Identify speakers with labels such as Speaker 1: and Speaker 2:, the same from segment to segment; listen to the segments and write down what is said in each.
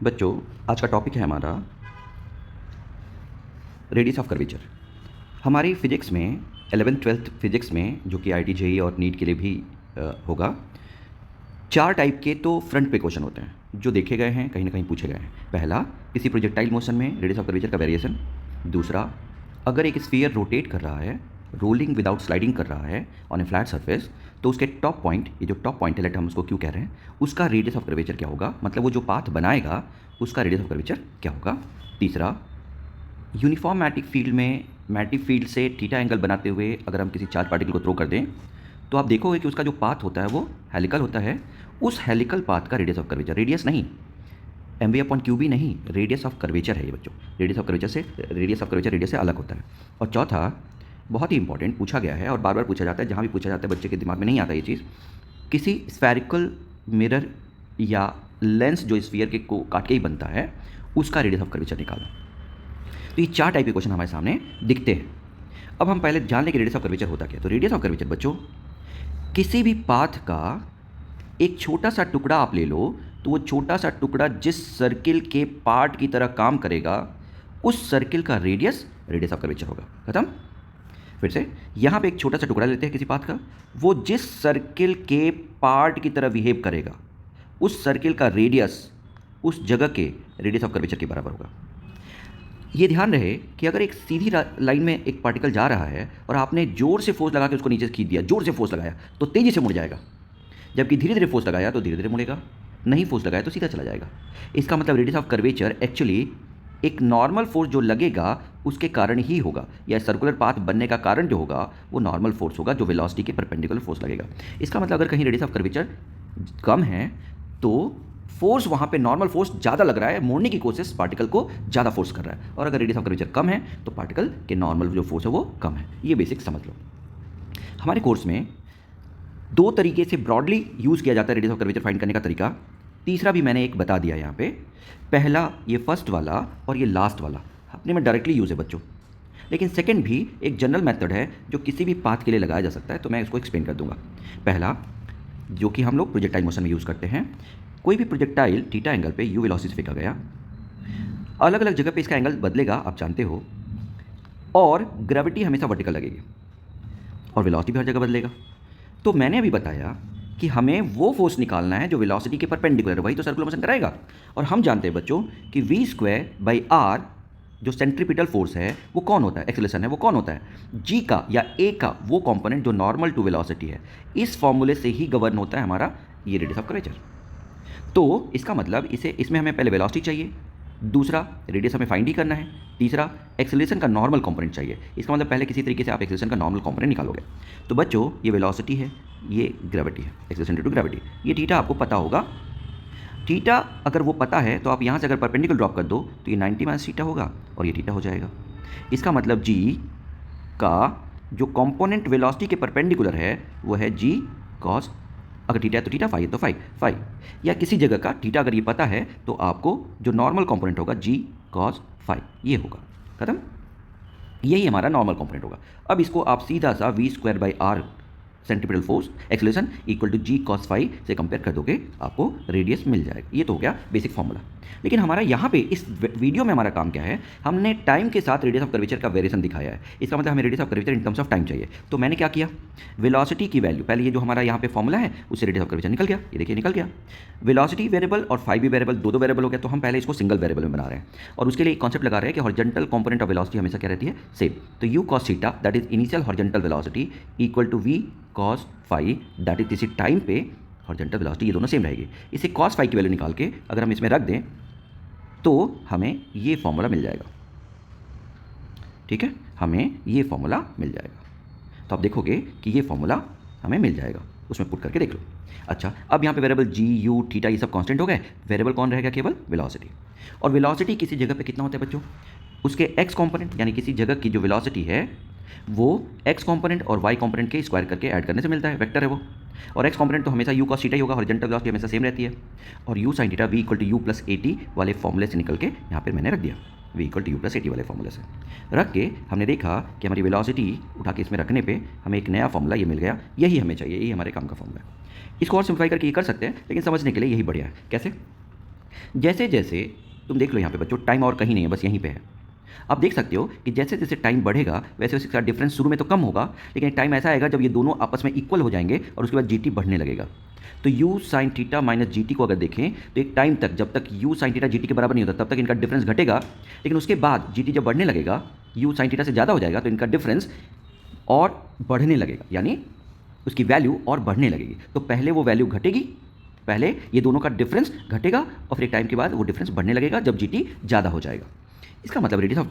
Speaker 1: बच्चों, आज का टॉपिक है हमारा रेडियस ऑफ कर्वेचर। हमारी फिजिक्स में 11th-12th फिजिक्स में, जो कि IIT JEE और नीट के लिए भी होगा, 4 टाइप के तो फ्रंट पे क्वेश्चन होते हैं जो देखे गए हैं, कहीं ना कहीं पूछे गए हैं। पहला, किसी प्रोजेक्टाइल मोशन में रेडियस ऑफ कर्वेचर का वेरिएशन। दूसरा, अगर एक स्फीयर रोटेट कर रहा है, रोलिंग विदाउट स्लाइडिंग कर रहा है ऑन ए फ्लैट सरफेस, तो उसके टॉप पॉइंट, ये जो टॉप पॉइंट है, लेट हम उसको क्यों कह रहे हैं, उसका रेडियस ऑफ कर्वेचर क्या होगा, मतलब वो जो पाथ बनाएगा उसका रेडियस ऑफ कर्वेचर क्या होगा। तीसरा, यूनिफॉर्म मैग्नेटिक फील्ड में मैग्नेटिक फील्ड से थीटा एंगल बनाते हुए अगर हम किसी चार्ज पार्टिकल को थ्रो कर दें, तो आप देखोगे कि उसका जो पाथ होता है वो हेलिकल होता है। उस हेलिकल पाथ का रेडियस ऑफ कर्वेचर, रेडियस नहीं, MV/QB नहीं, रेडियस ऑफ कर्वेचर है ये बच्चों। रेडियस ऑफ कर्वेचर रेडियस से अलग होता है। और चौथा, बहुत ही इंपॉर्टेंट पूछा गया है और बार बार पूछा जाता है, जहाँ भी पूछा जाता है बच्चे के दिमाग में नहीं आता ये चीज़, किसी स्फेरिकल मिरर या लेंस जो स्फीयर के को काट के ही बनता है, उसका रेडियस ऑफ कर्वेचर निकालना। तो ये 4 टाइप के क्वेश्चन हमारे सामने दिखते हैं। अब हम पहले जान लें कि रेडियस ऑफ कर्वेचर होता क्या है। तो रेडियस ऑफ कर्वेचर बच्चों, किसी भी पाथ का एक छोटा सा टुकड़ा आप ले लो, तो वो छोटा सा टुकड़ा जिस सर्किल के पार्ट की तरह काम करेगा, उस सर्किल का रेडियस ऑफ कर्वेचर होगा। खत्म। फिर से, यहाँ पे एक छोटा सा टुकड़ा लेते हैं किसी पाथ का, वो जिस सर्किल के पार्ट की तरह बिहेव करेगा, उस सर्किल का रेडियस उस जगह के रेडियस ऑफ कर्वेचर के बराबर होगा। ये ध्यान रहे कि अगर एक सीधी लाइन में एक पार्टिकल जा रहा है और आपने जोर से फोर्स लगा के उसको नीचे खींच दिया, जोर से फोर्स लगाया तो तेज़ी से मुड़ जाएगा, जबकि धीरे धीरे फोर्स लगाया तो धीरे धीरे मुड़ेगा, नहीं फोर्स लगाया तो सीधा चला जाएगा। इसका मतलब रेडियस ऑफ कर्वेचर एक्चुअली एक नॉर्मल फोर्स जो लगेगा उसके कारण ही होगा, या सर्कुलर पाथ बनने का कारण जो होगा वो नॉर्मल फोर्स होगा जो वेलोसिटी के परपेंडिकुलर फोर्स लगेगा। इसका मतलब अगर कहीं रेडियस ऑफ कर्वेचर कम है तो फोर्स वहाँ पे नॉर्मल फोर्स ज़्यादा लग रहा है, मोड़ने की कोशिश पार्टिकल को ज़्यादा फोर्स कर रहा है, और अगर रेडियस ऑफ कर्वेचर कम है तो पार्टिकल के नॉर्मल जो फोर्स है वो कम है। ये बेसिक समझ लो। हमारे कोर्स में 2 तरीके से ब्रॉडली यूज़ किया जाता है रेडियस ऑफ कर्वेचर फाइंड करने का तरीका। तीसरा भी मैंने एक बता दिया यहाँ पे। पहला ये फर्स्ट वाला और ये लास्ट वाला अपने में डायरेक्टली यूज़ है बच्चों, लेकिन सेकंड भी एक जनरल मेथड है जो किसी भी पाथ के लिए लगाया जा सकता है, तो मैं इसको एक्सप्लेन कर दूंगा। पहला, जो कि हम लोग प्रोजेक्टाइल मोशन में यूज़ करते हैं, कोई भी प्रोजेक्टाइल थीटा एंगल पे u वेलोसिटी से फेंका गया, अलग अलग जगह पे इसका एंगल बदलेगा, आप जानते हो, और ग्रेविटी हमेशा वर्टिकल लगेगी और वेलोसिटी भी हर जगह बदलेगा। तो मैंने अभी बताया कि हमें वो फोर्स निकालना है जो वेलोसिटी के परपेंडिकुलर, वही तो सर्कुलर मोशन कराएगा। और हम जानते हैं बच्चों कि v²/r जो सेंट्रीपिटल फोर्स है वो कौन होता है, एक्सेलरेशन है वो कौन होता है, g का या a का वो कंपोनेंट जो नॉर्मल टू वेलोसिटी है। इस फॉर्मूले से ही गवर्न होता है हमारा ये रेडियस ऑफ कर्वेचर। तो इसका मतलब इसमें हमें पहले वेलोसिटी चाहिए, दूसरा रेडियस हमें फाइंड ही करना है, तीसरा एक्सेलरेशन का नॉर्मल कंपोनेंट चाहिए। इसका मतलब पहले किसी तरीके से आप एक्सेलरेशन का नॉर्मल कंपोनेंट निकालोगे। तो बच्चों, ये वेलोसिटी है, ये ग्रेविटी है, एक्सेलरेशन ड्यू टू ग्रेविटी। ये थीटा आपको पता होगा। थीटा अगर वो पता है तो आप यहाँ से अगर परपेंडिकुलर ड्रॉप कर दो तो ये 90 माइनस थीटा होगा और ये थीटा हो जाएगा। इसका मतलब g का जो कंपोनेंट वेलोसिटी के परपेंडिकुलर है वो है g cos, अगर थीटा है तो थीटा, फाई है तो फाई, या किसी जगह का थीटा अगर ये पता है तो आपको जो नॉर्मल कंपोनेंट होगा g cos फाई, ये होगा। खत्म। यही हमारा नॉर्मल कंपोनेंट होगा। अब इसको आप सीधा सा v²/r centripetal force acceleration equal to g cos phi से कंपेयर कर दोगे, आपको रेडियस मिल जाएगा। ये तो हो गया बेसिक फॉर्मूला। लेकिन हमारा यहाँ पे इस वीडियो में हमारा काम क्या है, हमने टाइम के साथ रेडियस ऑफ कर्वेचर का वेरिएशन दिखाया है। इसका मतलब हमें radius of curvature in terms of time चाहिए। तो मैंने क्या किया, वेलोसिटी की वैल्यू, पहले ये जो हमारा यहाँ पे फॉर्मूला है उससे रेडियस ऑफ कर्वेचर निकल गया, ये देखिए निकल गया। वेलोसिटी वेरिएबल और फाई भी वेरिएबल, दो वेरिएबल हो गया, तो हम पहले इसको सिंगल वेरिएबल में बना रहे हैं और उसके लिए कॉन्सेप्ट लगा रहे हैं कि हॉरिजॉन्टल कंपोनेंट ऑफ वेलोसिटी हमेशा क्या रहती है, सेम। तो u cos theta that is initial horizontal velocity equal to v cos phi that is किसी टाइम पे हॉरिजॉन्टल वेलोसिटी, ये दोनों सेम रहेगी। इसे cos फाई की वैल्यू निकाल के अगर हम इसमें रख दें तो हमें ये फॉर्मूला मिल जाएगा। ठीक है, हमें ये फॉर्मूला मिल जाएगा। तो आप देखोगे कि ये फॉर्मूला हमें मिल जाएगा, उसमें पुट करके देख लो। अच्छा, अब यहाँ पे वेरिएबल g, u, थीटा ये सब कांस्टेंट हो गए, वेरिएबल कौन रहेगा, केवल वेलोसिटी। और वेलोसिटी किसी जगह पे कितना होता है बच्चों, उसके x कंपोनेंट, यानी किसी जगह की जो वेलोसिटी है वो x कंपोनेंट और y कंपोनेंट के स्क्वायर करके ऐड करने से मिलता है, वेक्टर है वो। और x कंपोनेंट तो हमेशा u cos थीटा ही होगा, हॉरिजॉन्टल वेलोसिटी हमेशा सेम रहती है। और u sin theta v equal to u plus at वाले फॉर्मूले से निकल के यहाँ पर मैंने रख दिया, v equal to u plus at वाले फॉर्मूले से रख के हमने देखा कि हमारी वेलोसिटी उठा के इसमें रखने पे हमें एक नया फॉर्मूला ये मिल गया। यही हमें चाहिए, यही हमारे काम का फॉर्मूला है। इसको और सिंप्लीफाई करके ये कर सकते हैं, लेकिन समझने के लिए यही बढ़िया है। कैसे, जैसे जैसे तुम देख लो यहाँ पे बच्चों, टाइम और कहीं नहीं है, बस यहीं पे है। आप देख सकते हो कि जैसे जैसे टाइम बढ़ेगा वैसे वैसे इसका डिफरेंस शुरू में तो कम होगा, लेकिन एक टाइम ऐसा आएगा जब ये दोनों आपस में इक्वल हो जाएंगे और उसके बाद जी टी बढ़ने लगेगा। तो you sine theta minus G T को अगर देखें तो एक टाइम तक जब तक you sine theta G T के बराबर नहीं होता तब तक इनका डिफरेंस घटेगा, लेकिन उसके बाद जी टी जब बढ़ने लगेगा, यू साइन थीटा से ज़्यादा हो जाएगा तो इनका डिफरेंस और बढ़ने लगेगा, यानी उसकी वैल्यू और बढ़ने लगेगी। तो पहले वो वैल्यू घटेगी, पहले ये दोनों का डिफरेंस घटेगा और फिर एक टाइम के बाद वो डिफरेंस बढ़ने लगेगा जब जी टी ज़्यादा हो जाएगा। इसका मतलब रेडियस ऑफ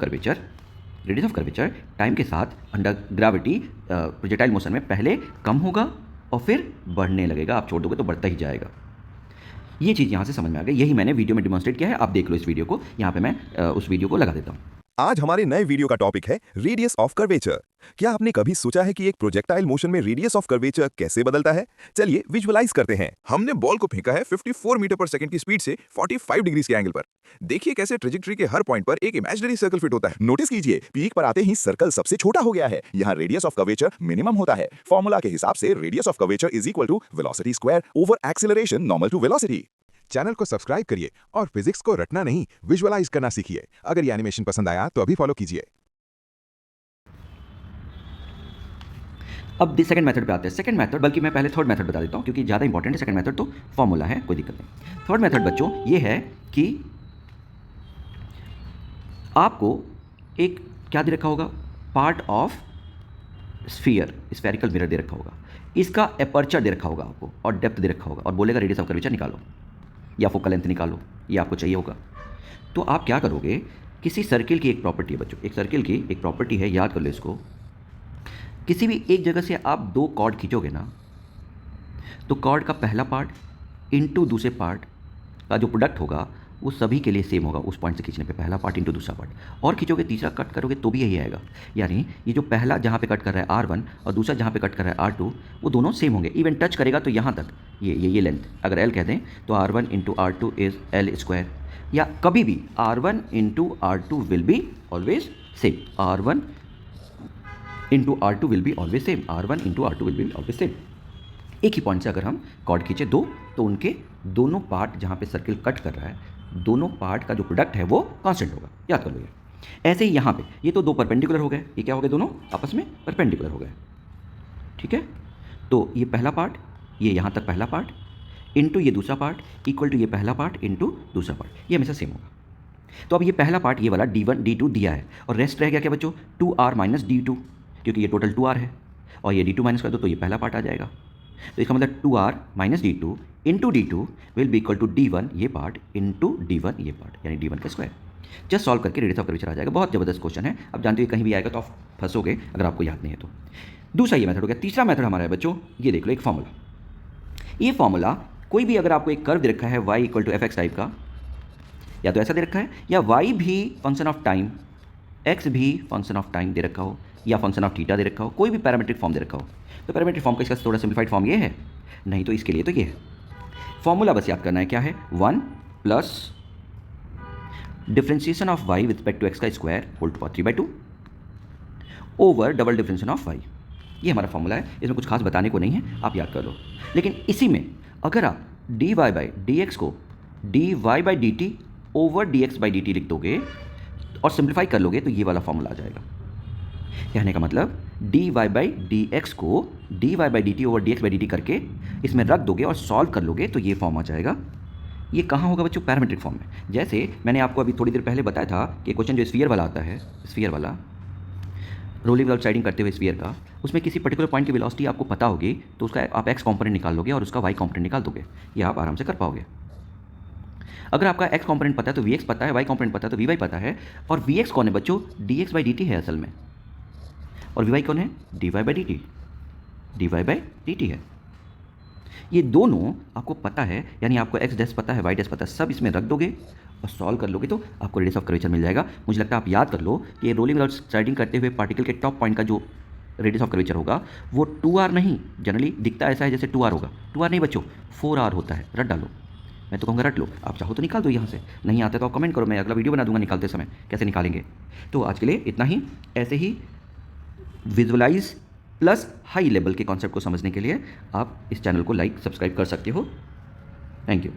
Speaker 1: कर्वेचर टाइम के साथ अंडर ग्रेविटी प्रोजेक्टाइल मोशन में पहले कम होगा और फिर बढ़ने लगेगा। आप छोड़ दोगे तो बढ़ता ही जाएगा। ये चीज़ यहाँ से समझ में आ गई, यही मैंने वीडियो में डिमॉन्स्ट्रेट किया है। आप देख लो इस वीडियो को, यहाँ पे मैं उस वीडियो को लगा देता हूँ।
Speaker 2: आज हमारे नए वीडियो का टॉपिक है रेडियस ऑफ कर्वेचर। क्या आपने कभी सोचा है कि एक प्रोजेक्टाइल मोशन में रेडियस ऑफ कर्वेचर कैसे बदलता है? चलिए विजुअलाइज करते हैं। हमने बॉल को फेंका है 54 मीटर पर सेकंड की स्पीड से 45 डिग्री के एंगल पर। देखिए कैसे ट्रेजेक्टरी के हर पॉइंट पर एक इमेजिनरी सर्कल फिट होता है। नोटिस कीजिए, पीक पर आते ही सर्कल सबसे छोटा हो गया है। यहाँ रेडियस ऑफ कर्वेचर मिनिमम होता है। फॉर्मूला के हिसाब से radius of curvature is equal to velocity square over acceleration normal to velocity. Channel को सब्सक्राइब करिए और फिजिक्स को रटना नहीं, विजुअलाइज करना सीखिए। अगर ये एनिमेशन पसंद आया तो अभी फॉलो कीजिए।
Speaker 1: अब सेकंड मेथड पे आते हैं। सेकंड मेथड, बल्कि मैं पहले थर्ड मेथड बता देता हूँ क्योंकि ज़्यादा इंपॉर्टेंट है। सेकंड मेथड तो फॉर्मूला है, कोई दिक्कत नहीं। थर्ड मेथड बच्चों ये है कि आपको एक क्या दे रखा होगा, पार्ट ऑफ स्फेरिकल मिरर दे रखा होगा, इसका एपर्चर दे रखा होगा आपको और डेप्थ दे रखा होगा और बोलेगा रेडियस ऑफ कर्वेचर निकालो या फोकल लेंथ निकालो, ये आपको चाहिए होगा। तो आप क्या करोगे, किसी सर्किल की एक प्रॉपर्टी है बच्चों, एक सर्किल की एक प्रॉपर्टी है, याद कर लो इसको। किसी भी एक जगह से आप दो कॉर्ड खींचोगे ना, तो कॉर्ड का पहला पार्ट इनटू दूसरे पार्ट का जो प्रोडक्ट होगा वो सभी के लिए सेम होगा। उस पॉइंट से खींचने पे पहला पार्ट इनटू दूसरा पार्ट, और खींचोगे तीसरा कट करोगे तो भी यही आएगा। यानी ये जो पहला जहाँ पे कट कर रहा है R1 और दूसरा जहाँ पे कट कर रहा है R2, वो दोनों सेम होंगे। इवन टच करेगा तो यहाँ तक ये लेंथ अगर L कह दें तो R1 into R2 is L square, या कभी भी R1 into R2 will be always same, R1 into R2 will be always same, R1 into R2 will be always same. एक ही पॉइंट से अगर हम कॉर्ड खींचे दो, तो उनके दोनों पार्ट जहाँ पे सर्किल कट कर रहा है, दोनों पार्ट का जो प्रोडक्ट है वो कांस्टेंट होगा, याद कर लो ये। ऐसे ही यहाँ पे ये तो दो परपेंडिकुलर हो गए, ये क्या हो गए, दोनों आपस में परपेंडिकुलर हो गए, ठीक है। तो ये पहला पार्ट, ये यहाँ तक पहला पार्ट इंटू ये दूसरा पार्ट इक्वल टू ये पहला पार्ट इंटू दूसरा पार्ट, ये हमेशा सेम होगा। तो अब ये पहला पार्ट ये वाला D1 D2 दिया है और रेस्ट रह गया क्या बच्चों, 2R माइनस D2, क्योंकि ये टोटल 2R है और ये D2 माइनस कर दो तो ये पहला पार्ट आ जाएगा। तो इसका मतलब 2R minus D2 into D2 will be equal to D1 ये पार्ट इंटू D1 ये पार्ट, यानी D1 का स्क्वायर। जस्ट सॉल्व करके रेडियस ऑफ कर्वेचर आ जाएगा। बहुत ज़बरदस्त क्वेश्चन है, अब जानते हो कहीं भी आएगा तो आप फंसोगे अगर आपको याद नहीं है तो। दूसरा ये मेथड हो गया। तीसरा मेथड हमारा है बच्चों, ये देख लो एक फॉर्मूला। ये फॉर्मूला कोई भी अगर आपको एक कर्व दे रखा है y equal to fx type का, या तो ऐसा दे रखा है, या y भी फंक्शन ऑफ टाइम, x भी फंक्शन ऑफ टाइम दे रखा हो, या फंक्शन ऑफ थीटा दे रखा हो, कोई भी पैरामीट्रिक फॉर्म दे रखा हो। तो पैरामीट्रिक फॉर्म का इसका थोड़ा सिंप्लीफाइड फॉर्म ये है, नहीं तो इसके लिए तो ये है। फॉर्मूला बस याद करना है, क्या है, 1 plus differentiation of y with respect to x का square whole to power 3/2 over double differentiation of y। ये हमारा फॉर्मूला है, इसमें कुछ खास बताने को नहीं है, आप याद कर लो। लेकिन इसी में अगर आप dy बाई dx को dy by dt over dx by dt लिख दोगे और सिंप्लीफाई कर लोगे तो ये वाला फॉर्मूला आ जाएगा। कहने का मतलब dy बाई dx को dy by dt over dx by dt करके इसमें रख दोगे और सॉल्व कर लोगे तो ये फॉर्म आ जाएगा। ये कहाँ होगा बच्चों, पैरामीट्रिक फॉर्म में। जैसे मैंने आपको अभी थोड़ी देर पहले बताया था कि क्वेश्चन जो स्फीयर वाला आता है, स्फीयर वाला रोलिंग विदाउट स्लाइडिंग करते हुए स्फीयर का, उसमें किसी पर्टिकुलर पॉइंट की वेलोसिटी आपको पता होगी तो उसका आप x कॉम्पोनेंट निकाल लोगे और उसका y कॉम्पोनेंट निकाल दोगे, ये आप आराम से कर पाओगे। अगर आपका x कॉम्पोनेंट पता है तो vx पता है, y कॉम्पोनेंट पता है तो vy पता है, और vx कौन है बच्चों, dx बाई dt है असल में, और vy कौन है, dy by dt, dy by dt है। ये दोनों आपको पता है, यानी आपको x डैश पता है, y डैश पता है, सब इसमें रख दोगे और सॉल्व कर लोगे तो आपको रेडियस ऑफ कर्वेचर मिल जाएगा। मुझे लगता है आप याद कर लो कि ये रोलिंग विदाउट स्लाइडिंग करते हुए पार्टिकल के टॉप पॉइंट का जो रेडियस ऑफ कर्वेचर होगा वो 2r नहीं, जनरली दिखता ऐसा है जैसे 2r होगा, 2r नहीं बच्चों 4r होता है, रट डालो। मैं तो कहूँगा रट लो, आप चाहो तो निकाल दो यहाँ से, नहीं आता तो आप कमेंट करो, मैं अगला वीडियो बना दूंगा निकालते समय कैसे निकालेंगे। तो आज के लिए इतना ही। ऐसे ही विजुअलाइज प्लस हाई लेवल के कॉन्सेप्ट को समझने के लिए आप इस चैनल को लाइक सब्सक्राइब कर सकते हो। Thank you.